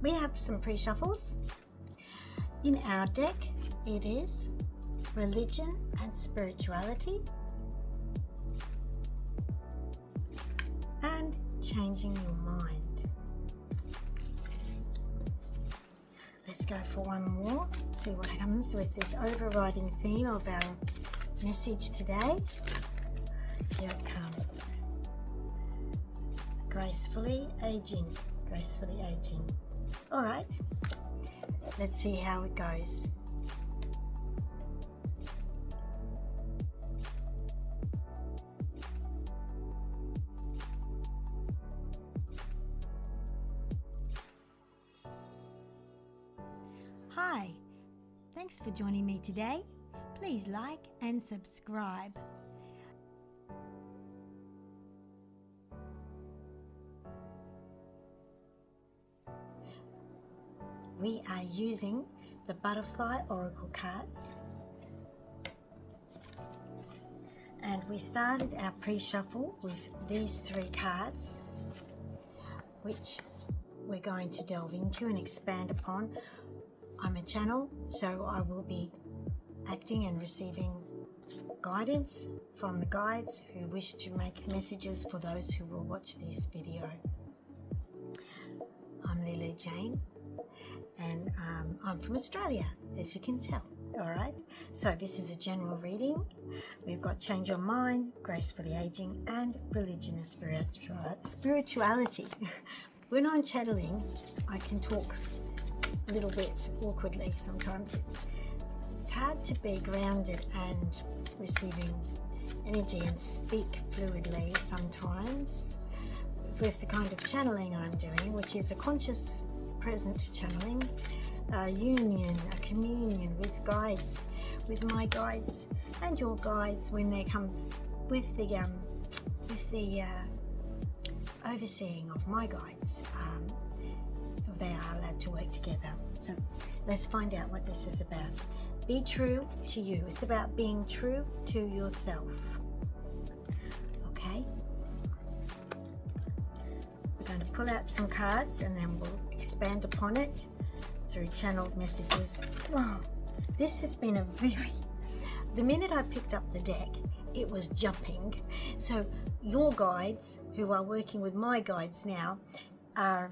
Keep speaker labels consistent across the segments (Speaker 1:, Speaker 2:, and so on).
Speaker 1: we have some pre-shuffles. In our deck, it is religion and spirituality and changing your mind. Let's go for one more, see what comes with this overriding theme of our message today. Here it comes. Gracefully aging, gracefully aging. All right, let's see how it goes. Hi, thanks for joining me today. Please like and subscribe. We are using the Butterfly Oracle cards, and we started our pre-shuffle with these 3 cards, which we're going to delve into and expand upon. I'm a channel, so I will be acting and receiving guidance from the guides who wish to make messages for those who will watch this video. I'm Leeloo Jane, and I'm from Australia, as you can tell. All right, so this is a general reading. We've got change your mind, gracefully aging, and religion and spirituality. When I'm channeling, I can talk a little bit awkwardly sometimes. It's hard to be grounded and receiving energy and speak fluidly sometimes with the kind of channeling I'm doing, which is a conscious present channeling, a union, a communion with guides, with my guides and your guides when they come with the overseeing of my guides. They are allowed to work together. So let's find out what this is about. Be true to you. It's about being true to yourself. Okay? We're going to pull out some cards and then we'll expand upon it through channeled messages. Wow, this has been the minute I picked up the deck, it was jumping. So your guides, who are working with my guides now, are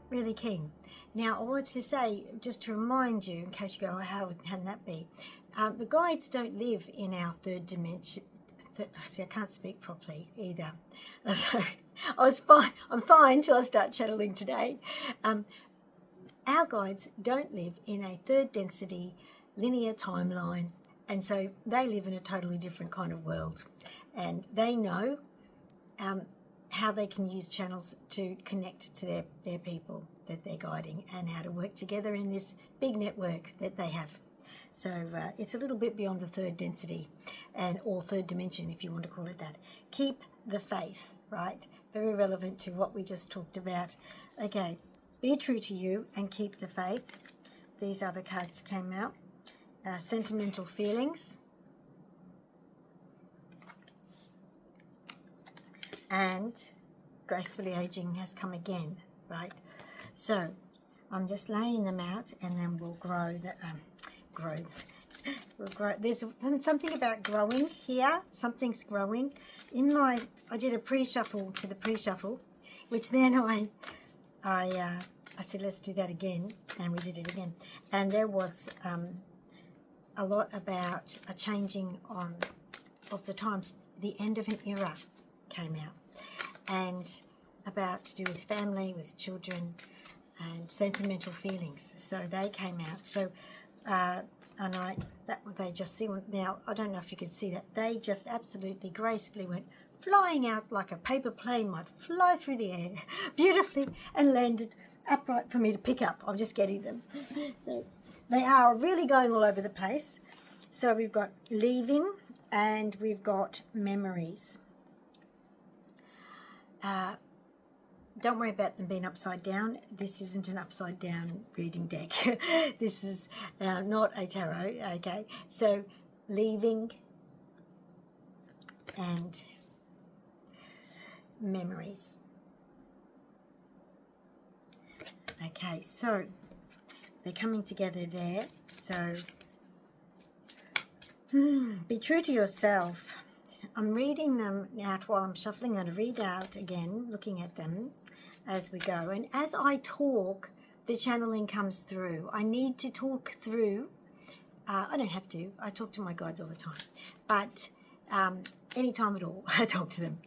Speaker 1: really keen. Now, I want to say, just to remind you, in case you go, oh, how can that be? The guides don't live in our third dimension. See, I can't speak properly either. So I'm fine till I start channeling today. Our guides don't live in a third density linear timeline, and so they live in a totally different kind of world, and they know how they can use channels to connect to their people that they're guiding, and how to work together in this big network that they have. So it's a little bit beyond the third density or third dimension, if you want to call it that. Keep the faith, right? Very relevant to what we just talked about. Okay, be true to you and keep the faith. These other cards came out. Sentimental feelings. And gracefully aging has come again, right? So I'm just laying them out, and then we'll grow. We'll grow. There's something about growing here. Something's growing. I did a pre-shuffle to the pre-shuffle, which then I said, let's do that again, and we did it again. And there was a lot about a changing of the times. The end of an era came out, and about to do with family, with children, and sentimental feelings. So they came out. So they just see now. I don't know if you could see that. They just absolutely gracefully went flying out like a paper plane might fly through the air beautifully and landed upright for me to pick up. I'm just getting them. So they are really going all over the place. So we've got leaving and we've got memories. Don't worry about them being upside down. This isn't an upside down reading deck. This is not a tarot, okay? So leaving and memories. Okay, so they're coming together there. So be true to yourself. I'm reading them out while I'm shuffling. I'm going to read out again, looking at them as we go. And as I talk, the channeling comes through. I need to talk through. I don't have to. I talk to my guides all the time. But anytime at all, I talk to them.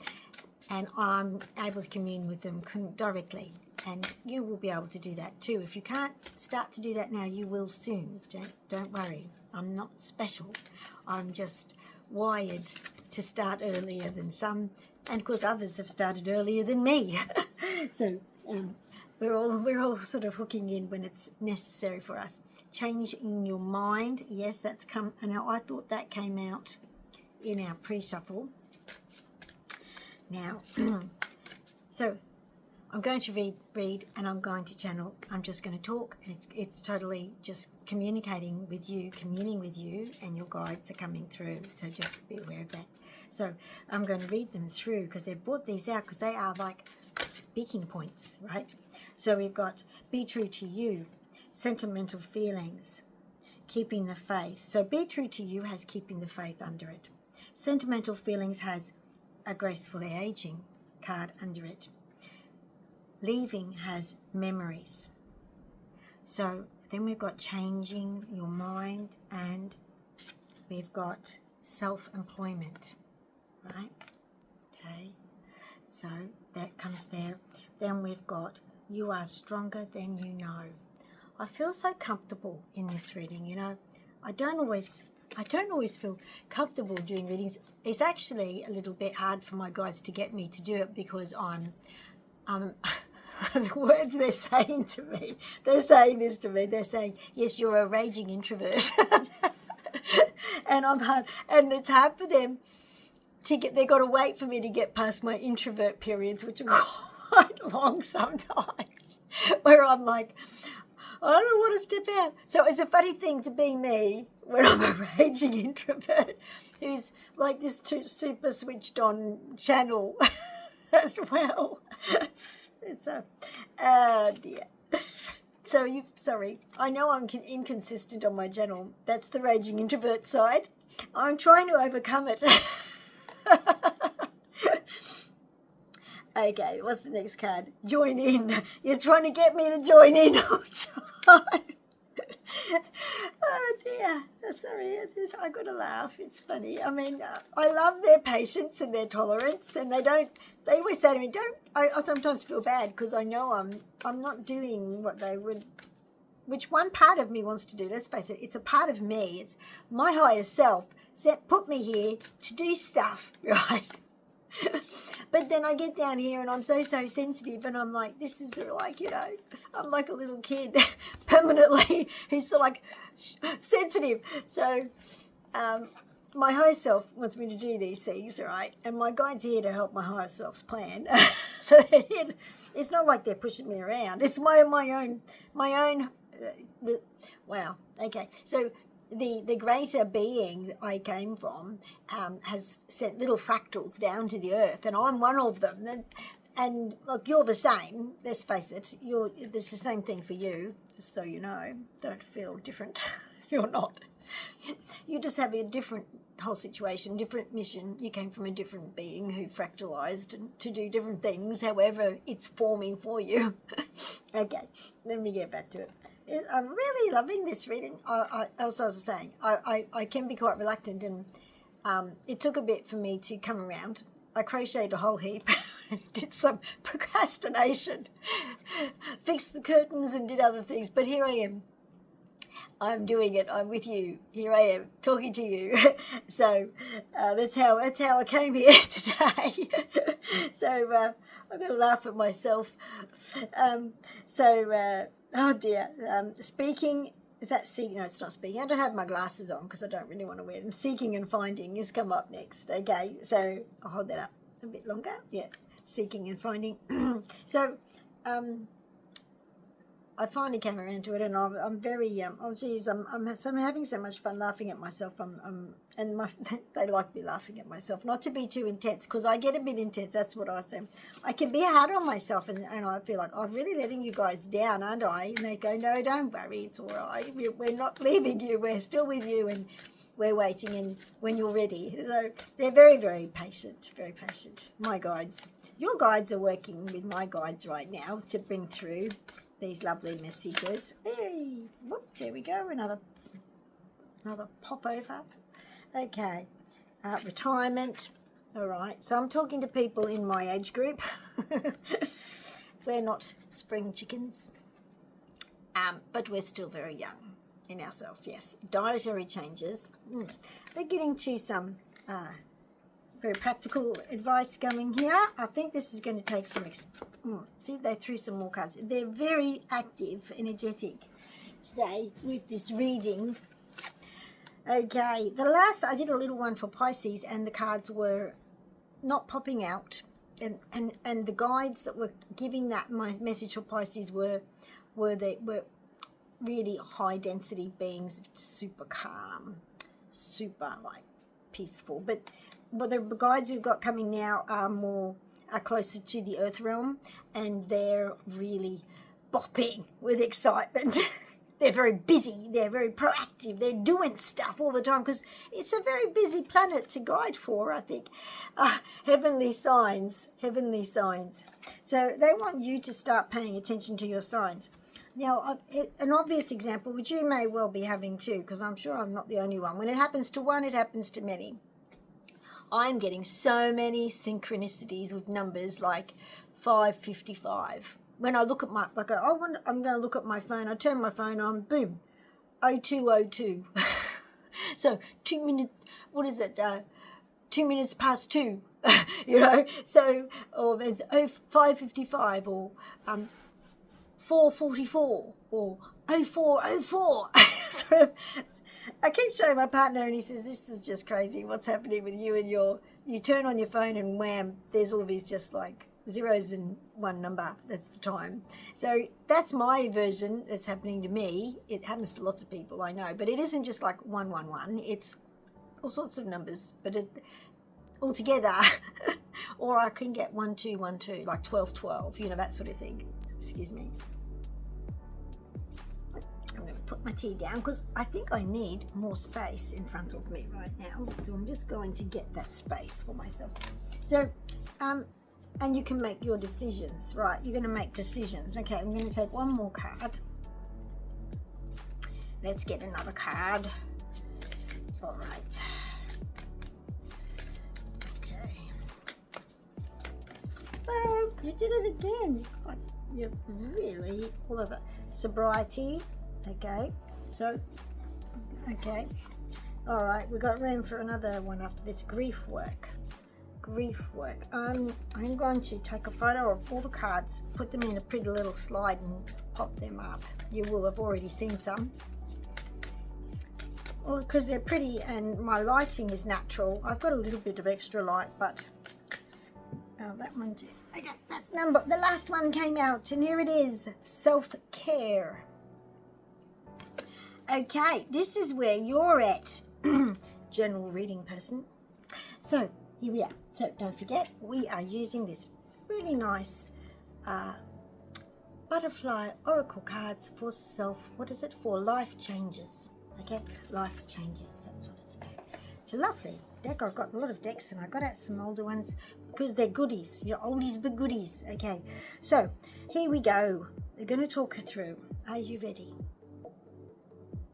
Speaker 1: And I'm able to commune with them directly. And you will be able to do that too. If you can't start to do that now, you will soon. Don't worry. I'm not special. I'm just wired to start earlier than some. And of course, others have started earlier than me. So we're all sort of hooking in when it's necessary for us. Change in your mind. Yes, that's come. Now, I thought that came out in our pre-shuffle. Now, so I'm going to read and I'm going to channel. I'm just going to talk, and it's totally just communicating with you, communing with you, and your guides are coming through. So just be aware of that. So I'm going to read them through because they've brought these out because they are like speaking points, right? So we've got be true to you, sentimental feelings, keeping the faith. So be true to you has keeping the faith under it. Sentimental feelings has a gracefully aging card under it. Leaving has memories. So then we've got changing your mind, and we've got self-employment, right? Okay, so that comes there. Then we've got you are stronger than you know. I feel so comfortable in this reading, you know. I don't always feel comfortable doing readings. It's actually a little bit hard for my guides to get me to do it because I'm the words they're saying to me, they're saying this to me, they're saying, yes, you're a raging introvert. And I'm hard, and it's hard for them to get, they've got to wait for me to get past my introvert periods, which are quite long sometimes, where I'm like, I don't want to step out. So it's a funny thing to be me when I'm a raging introvert who's like this super switched on channel as well. It's dear. So sorry, I know I'm inconsistent on my channel. That's the raging introvert side. I'm trying to overcome it. Okay, what's the next card? Join in. You're trying to get me to join in all the time. Oh dear. Sorry, I've got to laugh. It's funny. I mean, I love their patience and their tolerance, and they always say to me, I sometimes feel bad because I know I'm not doing what they would, which one part of me wants to do. Let's face it, it's a part of me. It's my higher self put me here to do stuff, right? But then I get down here and I'm so sensitive, and I'm like, this is like, you know, I'm like a little kid permanently who's so like sensitive. So my higher self wants me to do these things, right? And my guide's here to help my higher self's plan. So it's not like they're pushing me around. It's my own. Wow. Okay. So the greater being I came from has sent little fractals down to the earth, and I'm one of them. And look, you're the same. Let's face it. It's the same thing for you. Just so you know, don't feel different. You're not. You just have a different whole situation, different mission. You came from a different being who fractalized to do different things. However, it's forming for you. Okay, let me get back to it. I'm really loving this reading. As I was saying, I can be quite reluctant, and it took a bit for me to come around. I crocheted a whole heap and did some procrastination, fixed the curtains and did other things, but here I am. I'm doing it. I'm with you. Here I am talking to you. So that's how I came here today. So I'm going to laugh at myself. Oh dear. Speaking, is that seeking? No, it's not speaking. I don't have my glasses on because I don't really want to wear them. Seeking and finding has come up next. Okay, so I'll hold that up a bit longer. Yeah, seeking and finding. So I finally came around to it, and I'm very oh geez, I'm having so much fun laughing at myself. They like me laughing at myself. Not to be too intense, because I get a bit intense. That's what I say. I can be hard on myself, and I feel like I'm really letting you guys down, aren't I? And they go, no, don't worry, it's all right. We're not leaving you. We're still with you, and we're waiting. And when you're ready, so they're very, very patient. Very patient. My guides. Your guides are working with my guides right now to bring through these lovely messages. Hey, whoop, there we go. Another pop over. Okay, retirement. All right. So I'm talking to people in my age group. We're not spring chickens, but we're still very young in ourselves. Yes. Dietary changes. We're getting to some very practical advice going here. I think this is going to take some... see, they threw some more cards. They're very active, energetic today with this reading. Okay, I did a little one for Pisces, and the cards were not popping out. And the guides that were giving that my message for Pisces were really high density beings, super calm, super like peaceful. But the guides we've got coming now are closer to the earth realm, and they're really bopping with excitement. They're very busy, they're very proactive, they're doing stuff all the time, because it's a very busy planet to guide for, I think. Heavenly signs. So they want you to start paying attention to your signs. Now, an obvious example, which you may well be having too, because I'm sure I'm not the only one. When it happens to one, it happens to many. I'm getting so many synchronicities with numbers like 555. When I look at I'm going to look at my phone. I turn my phone on, boom, 0202. So 2 minutes, what is it? 2 minutes past 2, So, or it's 555 or 444 or 0404. Sort of. I keep showing my partner, and he says, this is just crazy. What's happening with you and you turn on your phone and wham, there's all these just like zeros and one number. That's the time. So that's my version. It's happening to me. It happens to lots of people, I know. But it isn't just like 111. It's all sorts of numbers. But all together, or I can get 1212, like 1212, that sort of thing. Excuse me. I'm going to put my tea down because I think I need more space in front of me right now. So I'm just going to get that space for myself. So, and you can make your decisions, right? You're going to make decisions. Okay, I'm going to take one more card. Let's get another card. All right. Okay. Oh, you did it again. You're really all over. Sobriety. Okay, so, okay, all right, we've got room for another one after this. Grief work. I'm going to take a photo of all the cards, put them in a pretty little slide and pop them up. You will have already seen some. Well, because they're pretty and my lighting is natural. I've got a little bit of extra light, but that one too. Okay, that's the last one came out, and here it is, self-care. Okay, this is where you're at, general reading person. So, here we are. So, don't forget, we are using this really nice butterfly oracle cards for for life changes. Okay, life changes, that's what it's about. It's a lovely deck. I've got a lot of decks, and I got out some older ones because they're goodies, oldies but goodies. Okay, so here we go. We're going to talk her through. Are you ready?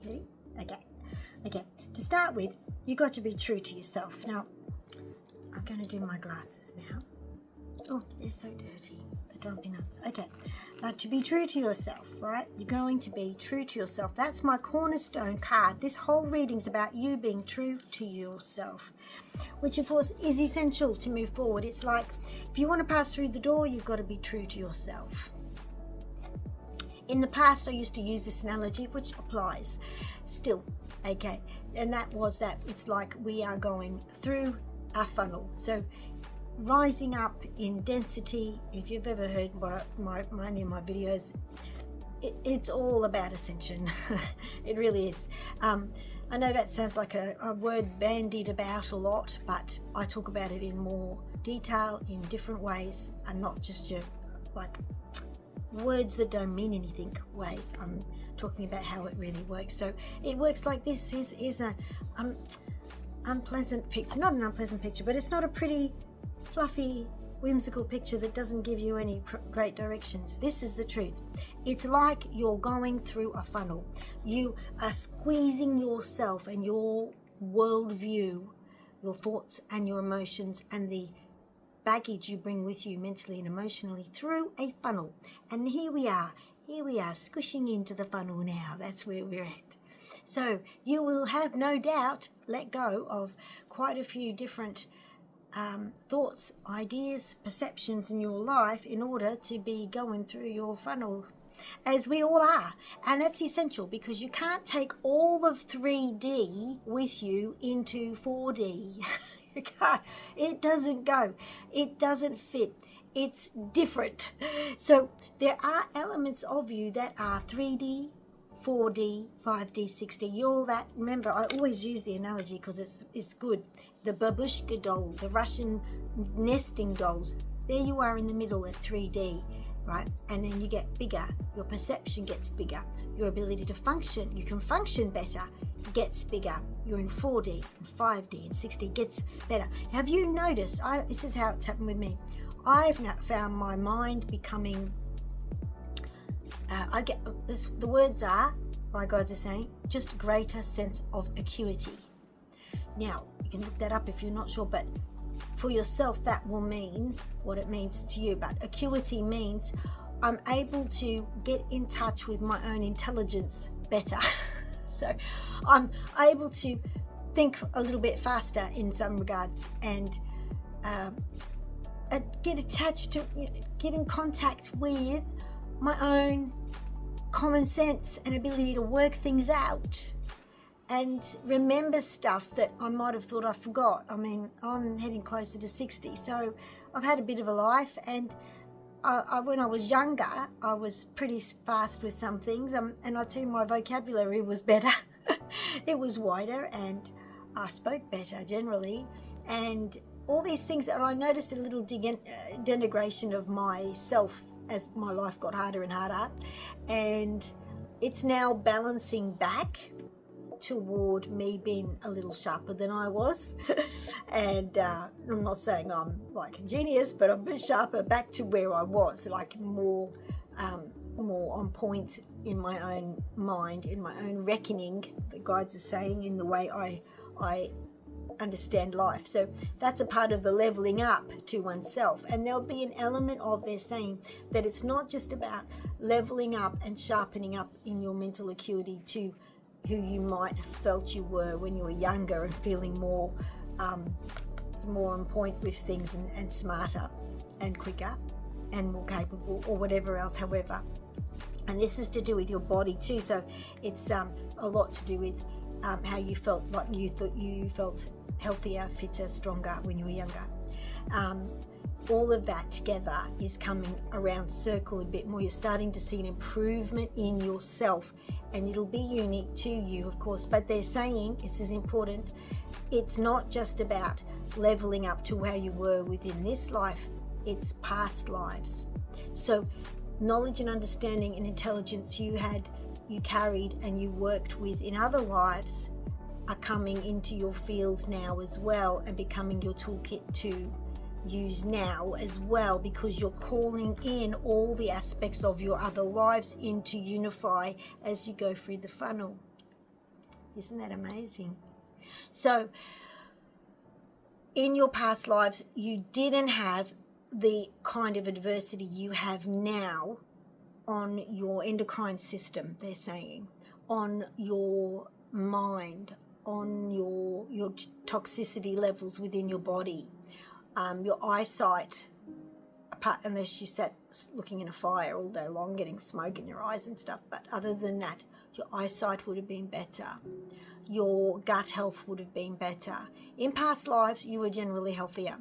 Speaker 1: Ready? Okay. To start with, you got to be true to yourself. Now, I'm going to do my glasses now. Oh, they're so dirty. They drive me nuts. Okay. To be true to yourself, right? You're going to be true to yourself. That's my cornerstone card. This whole reading's about you being true to yourself, which of course is essential to move forward. It's like if you want to pass through the door, you've got to be true to yourself. In the past, I used to use this analogy, which applies still, okay? And that was that it's like we are going through a funnel. So rising up in density, if you've ever heard any of my videos, it's all about ascension. It really is. I know that sounds like a word bandied about a lot, but I talk about it in more detail in different ways, and not just your like words that don't mean anything ways. I'm talking about how it really works. So it works like this. Here's a unpleasant picture, not an unpleasant picture, but it's not a pretty, fluffy, whimsical picture that doesn't give you any great directions. This is the truth. It's like you're going through a funnel. You are squeezing yourself and your worldview, your thoughts and your emotions and the baggage you bring with you mentally and emotionally through a funnel. And here we are squishing into the funnel now. That's where we're at. So you will have no doubt let go of quite a few different thoughts, ideas, perceptions in your life in order to be going through your funnel, as we all are. And that's essential, because you can't take all of 3D with you into 4D. You can't. It doesn't go. It doesn't fit. It's different. So there are elements of you that are 3D, 4D, 5D, 6D. You're that. Remember, I always use the analogy because it's good. The babushka doll, the Russian nesting dolls. There you are in the middle at 3D, right? And then you get bigger. Your perception gets bigger. Your ability to function, you can function better, gets bigger. You're in 4D, and 5D, and 6D gets better. Have you noticed? This is how it's happened with me. I've now found my mind becoming. I get this. The words are, my guides are saying, just greater sense of acuity. Now, you can look that up if you're not sure, but for yourself, that will mean what it means to you. But acuity means I'm able to get in touch with my own intelligence better. So I'm able to think a little bit faster in some regards, and get attached to, get in contact with my own common sense and ability to work things out and remember stuff that I might have thought I forgot. I mean, I'm heading closer to 60, so I've had a bit of a life, and when I was younger, I was pretty fast with some things, and I tell you, my vocabulary was better. It was wider, and I spoke better generally, and all these things. And I noticed a little denigration of myself as my life got harder and harder, and it's now balancing back toward me being a little sharper than I was. And I'm not saying I'm like a genius, but I'm a bit sharper back to where I was, like more on point in my own mind, in my own reckoning, the guides are saying, in the way I understand life. So that's a part of the leveling up to oneself. And there'll be an element of, they're saying, that it's not just about leveling up and sharpening up in your mental acuity to who you might have felt you were when you were younger and feeling more on point with things, and smarter and quicker and more capable, or whatever else. However, and this is to do with your body too, so it's a lot to do with how you felt, like you thought you felt healthier, fitter, stronger when you were younger. All of that together is coming around circle a bit more. You're starting to see an improvement in yourself, and it'll be unique to you, of course. But they're saying, this is important, it's not just about leveling up to where you were within this life, it's past lives. So knowledge and understanding and intelligence you carried and you worked with in other lives are coming into your field now as well, and becoming your toolkit to use now as well, because you're calling in all the aspects of your other lives in to unify as you go through the funnel. Isn't that amazing? So in your past lives, you didn't have the kind of adversity you have now on your endocrine system, they're saying, on your mind, on your toxicity levels within your body, your eyesight, apart, unless you sat looking in a fire all day long, getting smoke in your eyes and stuff. But other than that, your eyesight would have been better. Your gut health would have been better. In past lives, you were generally healthier.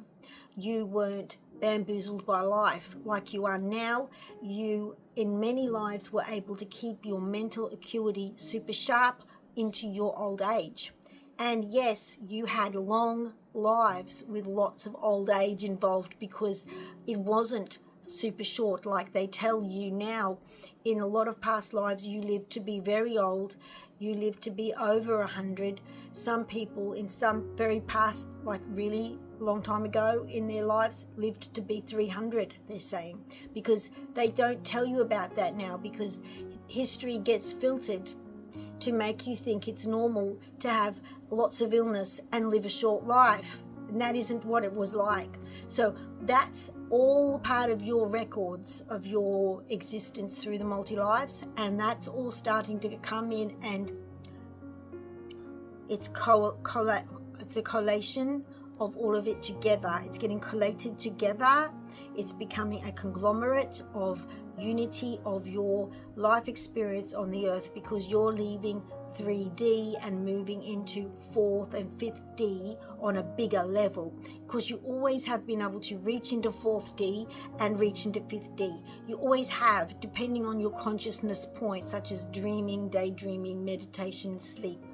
Speaker 1: You weren't bamboozled by life like you are now. You, in many lives, were able to keep your mental acuity super sharp into your old age. And yes, you had long lives with lots of old age involved, because it wasn't super short like they tell you now. In a lot of past lives, you lived to be very old. You lived to be over 100. Some people in some very past, like really long time ago in their lives, lived to be 300, they're saying, because they don't tell you about that now, because history gets filtered to make you think it's normal to have lots of illness and live a short life. And that isn't what it was like. So that's all part of your records of your existence through the multi-lives, and that's all starting to come in, and it's a collation of all of it together. It's getting collated together. It's becoming a conglomerate of unity of your life experience on the earth, because you're leaving 3D and moving into 4th and 5th D on a bigger level, because you always have been able to reach into 4th D and reach into 5th D. You always have, depending on your consciousness points, such as dreaming, daydreaming, meditation, sleep.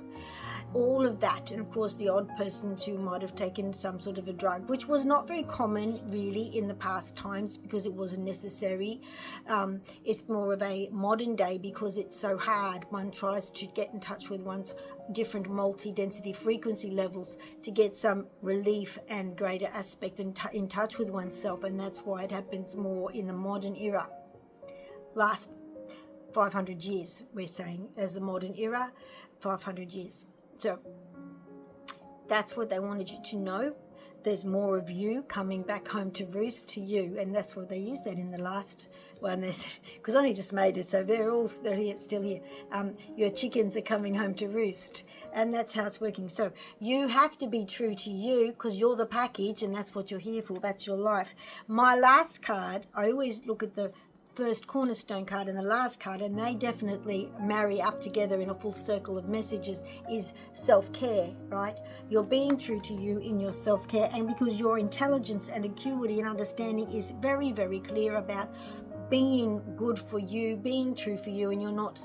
Speaker 1: All of that, and of course the odd persons who might have taken some sort of a drug, which was not very common really in the past times because it wasn't necessary. It's more of a modern day because it's so hard. One tries to get in touch with one's different multi-density frequency levels to get some relief and greater aspect in touch with oneself, and that's why it happens more in the modern era. Last 500 years, we're saying, as the modern era, 500 years. So that's what they wanted you to know. There's more of you coming back home to roost to you, and that's what they used that in the last one. Because I only just made it, so they're here, still here. Your chickens are coming home to roost, and that's how it's working. So you have to be true to you, because you're the package, and that's what you're here for. That's your life. My last card, I always look at the first cornerstone card and the last card, and they definitely marry up together in a full circle of messages, is self-care, right? You're being true to you in your self-care, and because your intelligence and acuity and understanding is very, very clear about being good for you, being true for you, and you're not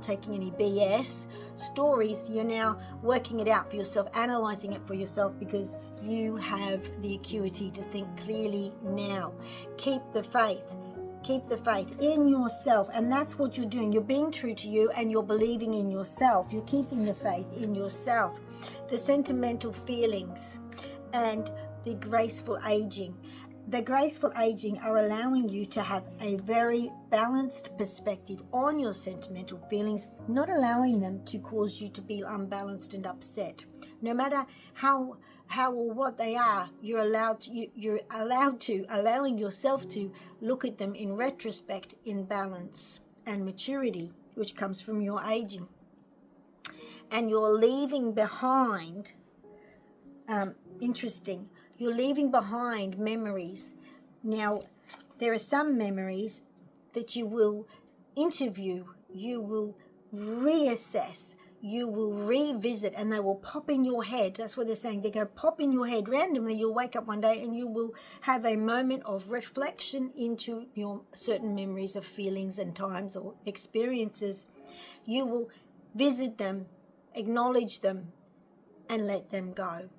Speaker 1: taking any BS stories. You're now working it out for yourself, analyzing it for yourself, because you have the acuity to think clearly now. Keep the faith. Keep the faith in yourself, and that's what you're doing. You're being true to you, and you're believing in yourself. You're keeping the faith in yourself. The sentimental feelings and the graceful aging. The graceful aging are allowing you to have a very balanced perspective on your sentimental feelings, not allowing them to cause you to be unbalanced and upset. No matter how or what they are, allowing yourself to look at them in retrospect, in balance and maturity, which comes from your aging. And you're leaving behind, you're leaving behind memories. Now, there are some memories that you will interview, you will reassess, you will revisit, and they will pop in your head. That's what they're saying. They're going to pop in your head randomly. You'll wake up one day and you will have a moment of reflection into your certain memories of feelings and times or experiences. You will visit them, acknowledge them, and let them go.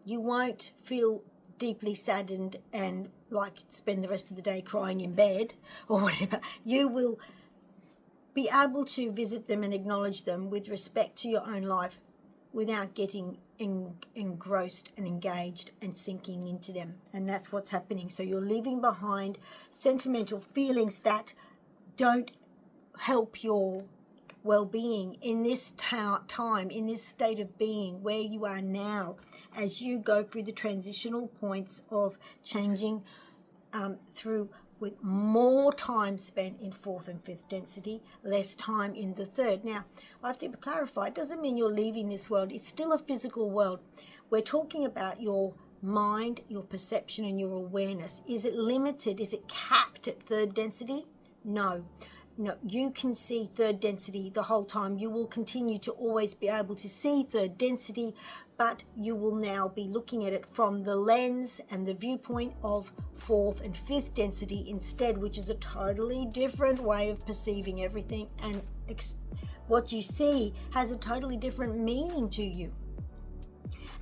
Speaker 1: You won't feel deeply saddened and like spend the rest of the day crying in bed or whatever. You will be able to visit them and acknowledge them with respect to your own life without getting engrossed and engaged and sinking into them. And that's what's happening. So you're leaving behind sentimental feelings that don't help your well-being in this time, in this state of being where you are now, as you go through the transitional points of changing through with more time spent in 4th and 5th density, less time in the 3rd. Now, I have to clarify, it doesn't mean you're leaving this world. It's still a physical world. We're talking about your mind, your perception, and your awareness. Is it limited? Is it capped at 3rd density? No. you can see third density the whole time. You will continue to always be able to see third density, but you will now be looking at it from the lens and the viewpoint of fourth and fifth density instead, which is a totally different way of perceiving everything, and what you see has a totally different meaning to you.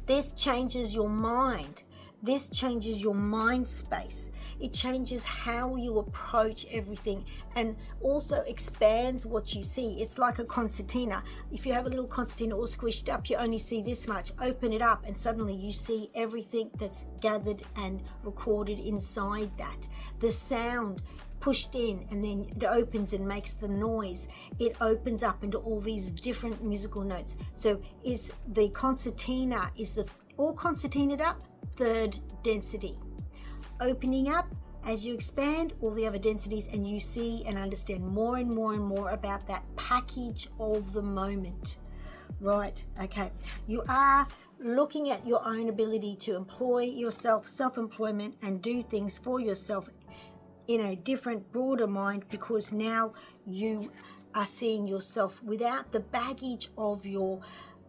Speaker 1: This changes your mind. This changes your mind space. It changes how you approach everything, and also expands what you see. It's like a concertina. If you have a little concertina all squished up, you only see this much. Open it up and suddenly you see everything that's gathered and recorded inside that. The sound pushed in, and then it opens and makes the noise. It opens up into all these different musical notes. So it's the concertina is the all concertinaed up third density, opening up as you expand all the other densities, and you see and understand more and more and more about that package of the moment. Right, okay, you are looking at your own ability to employ yourself, self-employment, and do things for yourself in a different, broader mind, because now you are seeing yourself without the baggage of your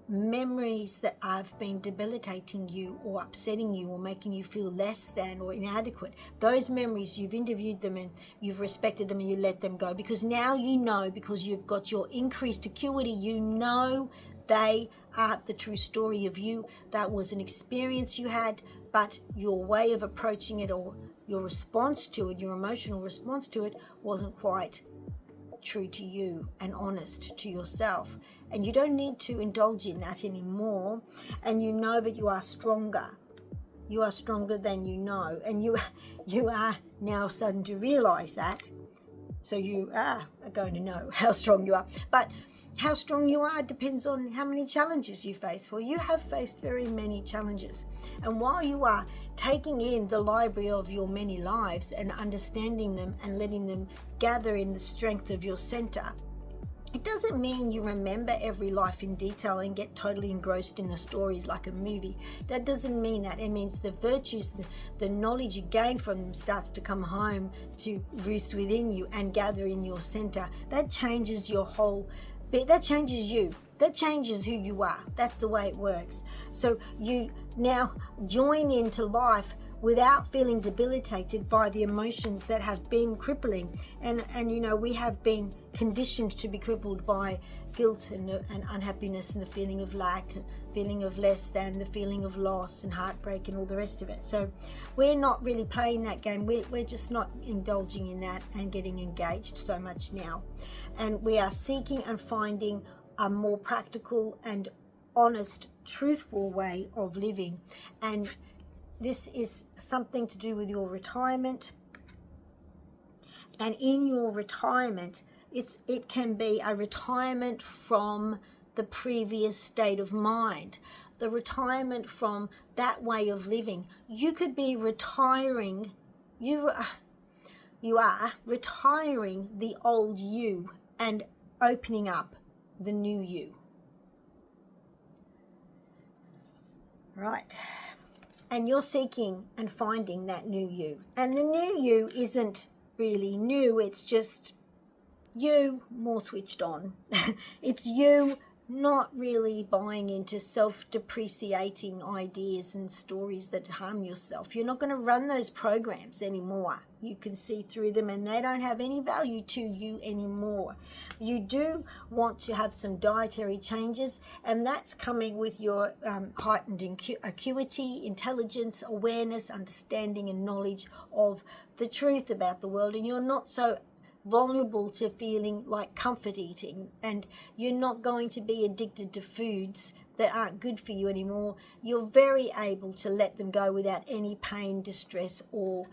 Speaker 1: memories that have been debilitating you or upsetting you or making you feel less than or inadequate. Those memories, you've interviewed them and you've respected them and you let them go, because now you know, because you've got your increased acuity, you know they aren't the true story of you. That was an experience you had, but your way of approaching it, or your response to it, your emotional response to it, wasn't quite true to you and honest to yourself. And you don't need to indulge in that anymore. And you know that you are stronger. You are stronger than you know. And you are now starting to realize that. So you are going to know how strong you are. But how strong you are depends on how many challenges you face. Well, you have faced very many challenges. And while you are taking in the library of your many lives and understanding them and letting them gather in the strength of your center, it doesn't mean you remember every life in detail and get totally engrossed in the stories like a movie. That doesn't mean that. It means the virtues, the knowledge you gain from them starts to come home to roost within you and gather in your center. That changes your whole, that changes you. That changes who you are. That's the way it works. So you now join into life without feeling debilitated by the emotions that have been crippling. And you know, we have been conditioned to be crippled by guilt and unhappiness and the feeling of lack, feeling of less than, the feeling of loss and heartbreak and all the rest of it. So we're not really playing that game. We're just not indulging in that and getting engaged so much now. And we are seeking and finding a more practical and honest, truthful way of living. And this is something to do with your retirement. And in your retirement, it can be a retirement from the previous state of mind, the retirement from that way of living. You could be retiring, you are retiring the old you and opening up the new you. Right. And you're seeking and finding that new you. And the new you isn't really new. It's just you more switched on. It's you not really buying into self-depreciating ideas and stories that harm yourself. You're not going to run those programs anymore. You can see through them and they don't have any value to you anymore. You do want to have some dietary changes, and that's coming with your heightened acuity, intelligence, awareness, understanding and knowledge of the truth about the world, and you're not so vulnerable to feeling like comfort eating, and you're not going to be addicted to foods that aren't good for you anymore. You're very able to let them go without any pain, distress, or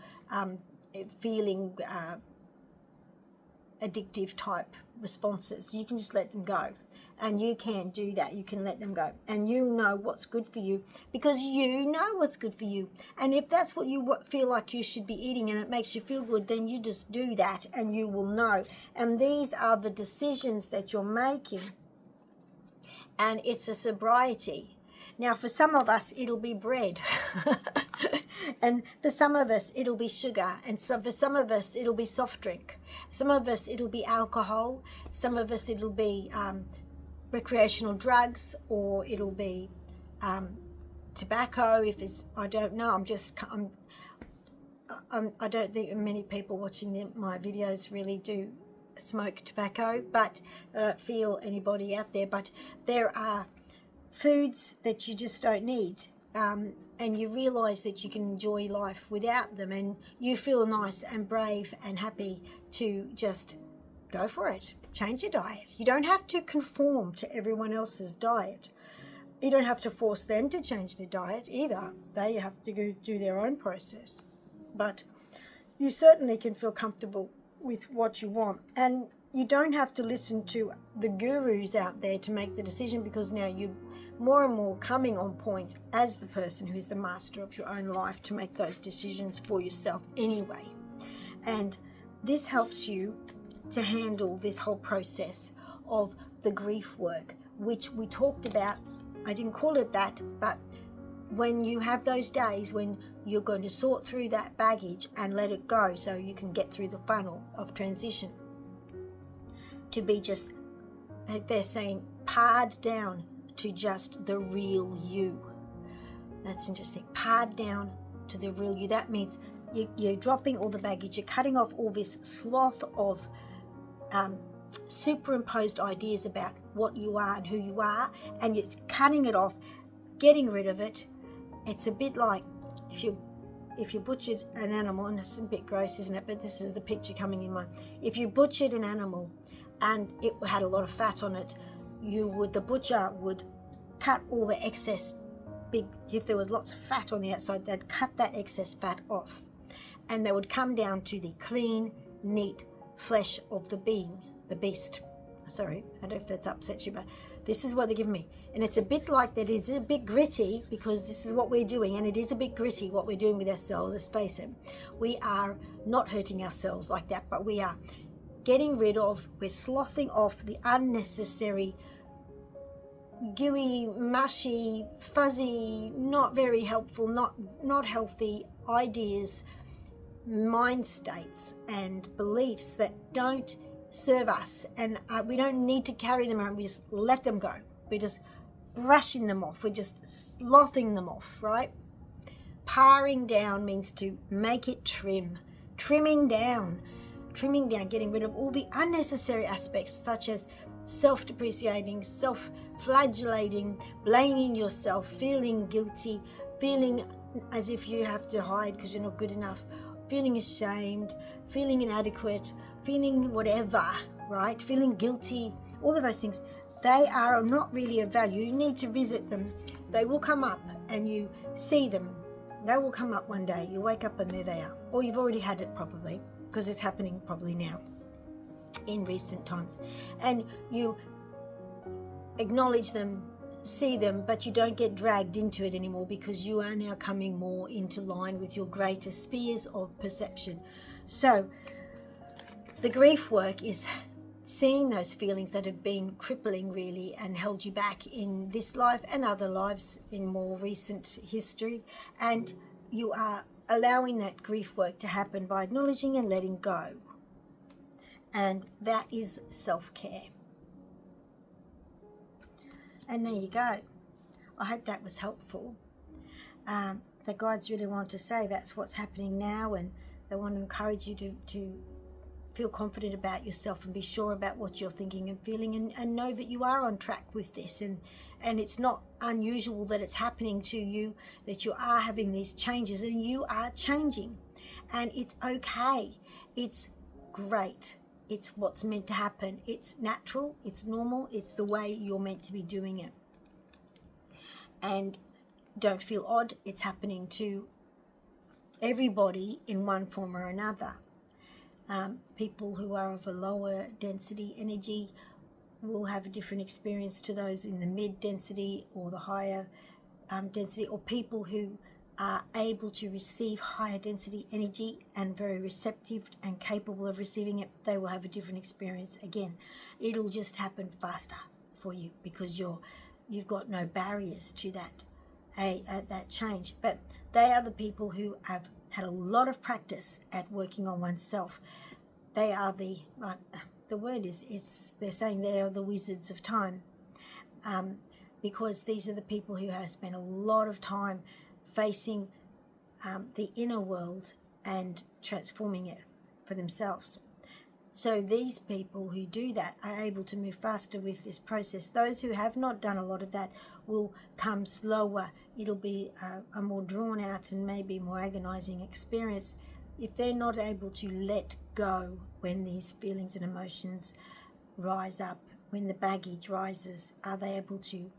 Speaker 1: feeling addictive type responses. You can just let them go, and you can do that. You can let them go, and you know what's good for you because you know what's good for you. And if that's what you feel like you should be eating and it makes you feel good, then you just do that and you will know. And these are the decisions that you're making, and it's a sobriety. Now, for some of us, it'll be bread. And for some of us, it'll be sugar. And so for some of us, it'll be soft drink. Some of us, it'll be alcohol. Some of us, it'll be recreational drugs, or it'll be tobacco. If it's, I don't know. I don't think many people watching my videos really do smoke tobacco, but I don't feel anybody out there. But there are foods that you just don't need, and you realize that you can enjoy life without them, and you feel nice and brave and happy to just go for it. Change your diet. You don't have to conform to everyone else's diet. You don't have to force them to change their diet either. They have to go do their own process. But you certainly can feel comfortable with what you want, and you don't have to listen to the gurus out there to make the decision, because now you're more and more coming on point as the person who's the master of your own life to make those decisions for yourself anyway. And this helps you to handle this whole process of the grief work, which we talked about. I didn't call it that, but when you have those days when you're going to sort through that baggage and let it go so you can get through the funnel of transition to be just, like they're saying, pared down to just the real you. That's interesting. Pared down to the real you. That means you're dropping all the baggage. You're cutting off all this sloth of superimposed ideas about what you are and who you are, and you're cutting it off, getting rid of it. It's a bit like if you butchered an animal, and it's a bit gross, isn't it? But this is the picture coming in mind. If you butchered an animal and it had a lot of fat on it, the butcher would cut all the excess if there was lots of fat on the outside, they'd cut that excess fat off, and they would come down to the clean, neat flesh of the beast. Sorry, I don't know if that upsets you, but this is what they're giving me. And it's a bit like that. It's a bit gritty, because this is what we're doing, and it is a bit gritty what we're doing with ourselves. Let's face it, we are not hurting ourselves like that, but we are getting rid of, we're sloughing off the unnecessary, gooey, mushy, fuzzy, not very helpful, not healthy ideas, mind states and beliefs that don't serve us, and we don't need to carry them around. We just let them go. We're just brushing them off. We're just sloughing them off, right? Paring down means to make it trimming down, getting rid of all the unnecessary aspects, such as self-depreciating, self-flagellating, blaming yourself, feeling guilty, feeling as if you have to hide because you're not good enough, feeling ashamed, feeling inadequate, feeling whatever, right? Feeling guilty, all of those things. They are not really of value. You need to visit them. They will come up and you see them. They will come up one day. You wake up and there they are. Or you've already had it probably, because it's happening probably now in recent times. And you acknowledge them, see them, but you don't get dragged into it anymore, because you are now coming more into line with your greater spheres of perception. So the grief work is seeing those feelings that have been crippling really and held you back in this life and other lives in more recent history, and you are allowing that grief work to happen by acknowledging and letting go. And that is self-care. And there you go. I hope that was helpful. The guides really want to say that's what's happening now, and they want to encourage you to feel confident about yourself and be sure about what you're thinking and feeling, and know that you are on track with this, and it's not unusual that it's happening to you, that you are having these changes and you are changing, and it's okay. It's great. It's what's meant to happen. It's natural, it's normal, it's the way you're meant to be doing it. And don't feel odd. It's happening to everybody in one form or another. People who are of a lower density energy will have a different experience to those in the mid density or the higher density, or people who are able to receive higher density energy and very receptive and capable of receiving it. They will have a different experience. Again, it'll just happen faster for you because you've got no barriers to that that change. But they are the people who have had a lot of practice at working on oneself. They are the word is they're saying they are the wizards of time, because these are the people who have spent a lot of time facing the inner world and transforming it for themselves. So these people who do that are able to move faster with this process. Those who have not done a lot of that will come slower. It'll be a more drawn out and maybe more agonizing experience if they're not able to let go when these feelings and emotions rise up, when the baggage rises. Are they able to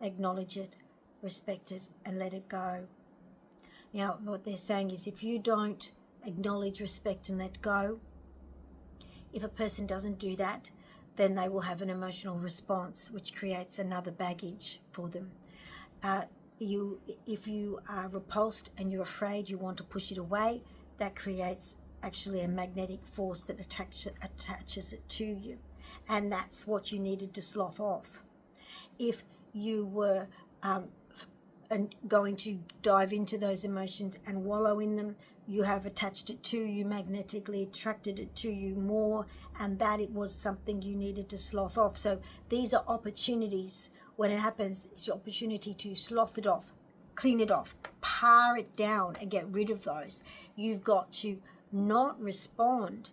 Speaker 1: acknowledge it, respect it, and let it go? Now, what they're saying is if you don't acknowledge, respect, and let go, if a person doesn't do that, then they will have an emotional response which creates another baggage for them. If you are repulsed and you're afraid, you want to push it away, that creates actually a magnetic force that attaches it to you. And that's what you needed to slough off. If you were going to dive into those emotions and wallow in them, you have attached it to you, magnetically attracted it to you more, and that it was something you needed to slough off. So these are opportunities. When it happens, it's your opportunity to slough it off, clean it off, par it down, and get rid of those. You've got to not respond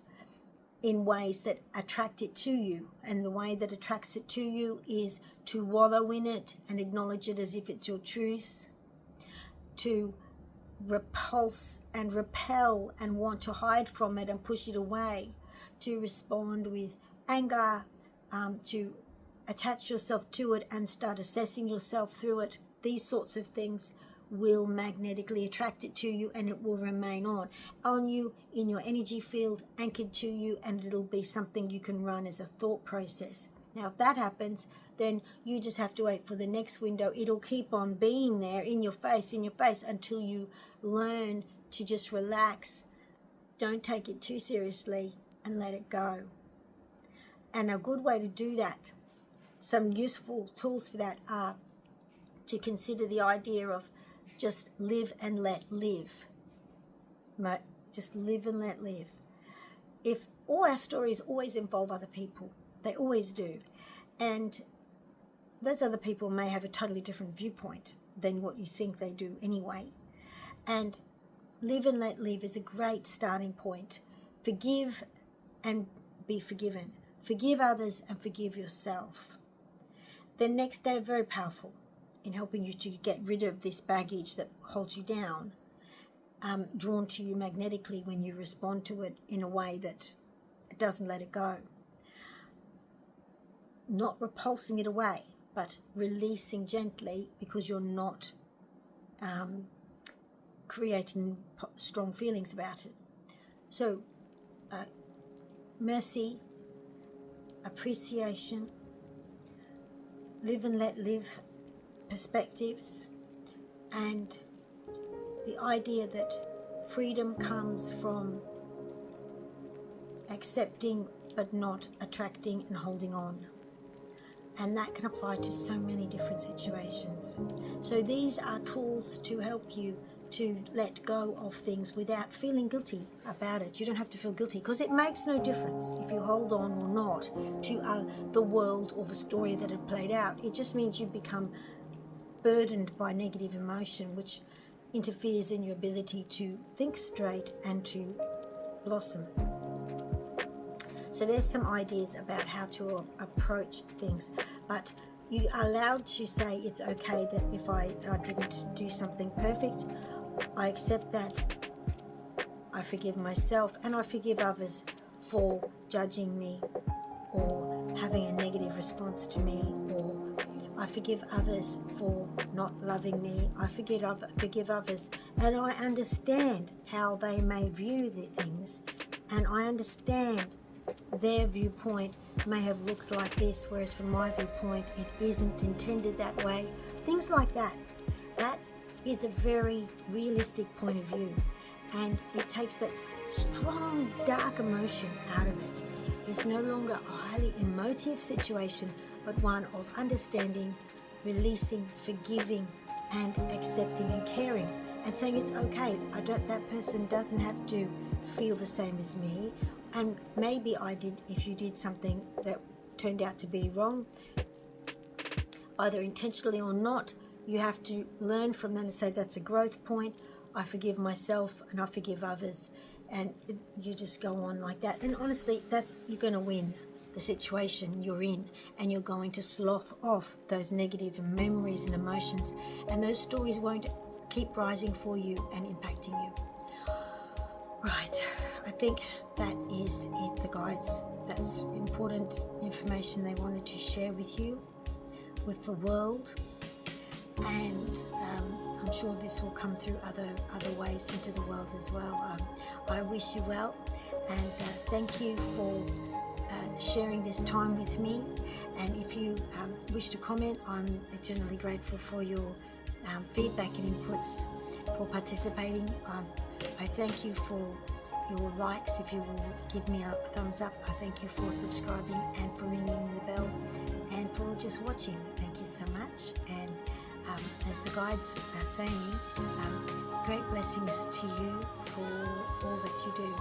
Speaker 1: in ways that attract it to you. And the way that attracts it to you is to wallow in it and acknowledge it as if it's your truth, to repulse and repel and want to hide from it and push it away, to respond with anger, to attach yourself to it and start assessing yourself through it. These sorts of things will magnetically attract it to you, and it will remain on you, in your energy field, anchored to you, and it'll be something you can run as a thought process. Now, if that happens, then you just have to wait for the next window. It'll keep on being there in your face, until you learn to just relax. Don't take it too seriously and let it go. And a good way to do that, some useful tools for that are to consider the idea of just live and let live. Just live and let live. If all our stories always involve other people, they always do. And those other people may have a totally different viewpoint than what you think they do anyway. And live and let live is a great starting point. Forgive and be forgiven. Forgive others and forgive yourself. Then next, they're very powerful in helping you to get rid of this baggage that holds you down, drawn to you magnetically when you respond to it in a way that it doesn't let it go. Not repulsing it away, but releasing gently, because you're not creating strong feelings about it. So mercy, appreciation, live and let live perspectives, and the idea that freedom comes from accepting but not attracting and holding on. And that can apply to so many different situations. So these are tools to help you to let go of things without feeling guilty about it. You don't have to feel guilty, because it makes no difference if you hold on or not to the world or the story that had played out. It just means you become burdened by negative emotion, which interferes in your ability to think straight and to blossom. So there's some ideas about how to approach things, but you are allowed to say it's okay that if I didn't do something perfect, I accept that, I forgive myself, and I forgive others for judging me or having a negative response to me, or I forgive others for not loving me. I forgive others, and I understand how they may view the things, and I understand their viewpoint may have looked like this, whereas from my viewpoint it isn't intended that way. Things like that. That is a very realistic point of view, and it takes that strong, dark emotion out of it. It's no longer a highly emotive situation, but one of understanding, releasing, forgiving, and accepting and caring and saying it's okay. That person doesn't have to feel the same as me, and maybe if you did something that turned out to be wrong, either intentionally or not, you have to learn from that and say that's a growth point. I forgive myself and I forgive others, and you just go on like that. And honestly, you're going to win the situation you're in, and you're going to slough off those negative memories and emotions, and those stories won't keep rising for you and impacting you. Right, I think that is it, the guides. That's important information they wanted to share with you, with the world, and I'm sure this will come through other ways into the world as well. I wish you well, and thank you for sharing this time with me. And if you wish to comment, I'm eternally grateful for your feedback and inputs, for participating. I thank you for your likes. If you will give me a thumbs up, I thank you for subscribing and for ringing the bell and for just watching. Thank you so much. And as the guides are saying, great blessings to you for all that you do.